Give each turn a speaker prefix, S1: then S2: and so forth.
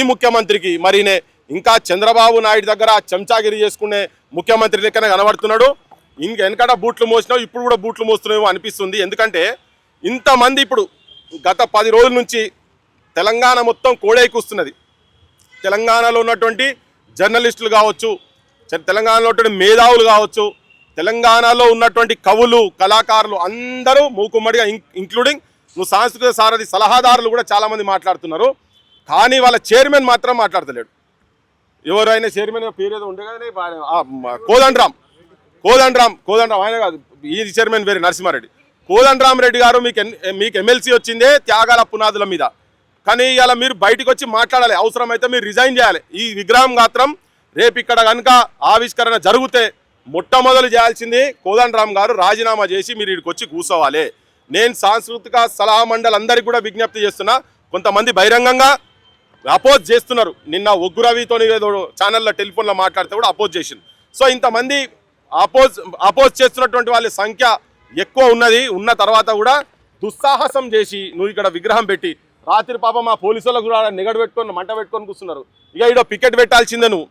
S1: ఈ ముఖ్యమంత్రికి మరినే ఇంకా చంద్రబాబు నాయుడు దగ్గర చెంచాగిరి చేసుకునే ముఖ్యమంత్రి లెక్కనే కనబడుతున్నాడు. వెనకట బూట్లు మోసినావు, ఇప్పుడు కూడా బూట్లు మోస్తున్నావు అనిపిస్తుంది. ఎందుకంటే ఇంతమంది ఇప్పుడు గత 10 రోజుల నుంచి తెలంగాణ మొత్తం కోడైకూస్తున్నది. తెలంగాణలో ఉన్నటువంటి జర్నలిస్టులు కావచ్చు, తెలంగాణలో ఉన్నటువంటి మేధావులు కావచ్చు, తెలంగాణలో ఉన్నటువంటి కవులు, కళాకారులు అందరూ మూకుమ్మడిగా ఇంక్లూడింగ్ నువ్వు సాంస్కృతిక సారథి సలహాదారులు కూడా చాలామంది మాట్లాడుతున్నారు. కానీ వాళ్ళ చైర్మన్ మాత్రం మాట్లాడతలేడు. ఎవరైనా చైర్మన్ పేరు ఏదో ఉండే కదా, కోదండరాం ఆయన కాదు, ఈ చైర్మన్ వేరే నరసింహారెడ్డి. కోదండరాం రెడ్డి గారు మీకు ఎమ్మెల్సీ వచ్చిందే త్యాగాల పునాదుల మీద. కానీ ఇలా మీరు బయటకు వచ్చి మాట్లాడాలి, అవసరమైతే మీరు రిజైన్ చేయాలి. ఈ విగ్రహం మాత్రం రేపు ఇక్కడ కనుక ఆవిష్కరణ జరిగితే మొట్టమొదలు చేయాల్సింది కోదండరాం గారు రాజీనామా చేసి మీరు ఇక్కడికి వచ్చి కూర్చోవాలి. నేను సాంస్కృతిక సలహా మండలి అందరికీ కూడా విజ్ఞప్తి చేస్తున్నా. కొంతమంది బహిరంగంగా అపోజ్ చేస్తున్నారు. నిన్న ఒగ్గు రవితో ఏదో ఛానల్లో టెలిఫోన్లో మాట్లాడితే కూడా అపోజ్ చేసింది. సో ఇంతమంది అపోజ్ చేస్తున్నటువంటి వాళ్ళ సంఖ్య ఎక్కువ ఉన్న తర్వాత కూడా దుస్సాహసం చేసి నువ్వు ఇక్కడ విగ్రహం పెట్టి రాత్రి పాపం మా పోలీసులకు కూడా నిగడ పెట్టుకొని మంట పెట్టుకొని కూర్చున్నారు. ఇక ఈడో పికెట్ పెట్టాల్సిందే నువ్వు.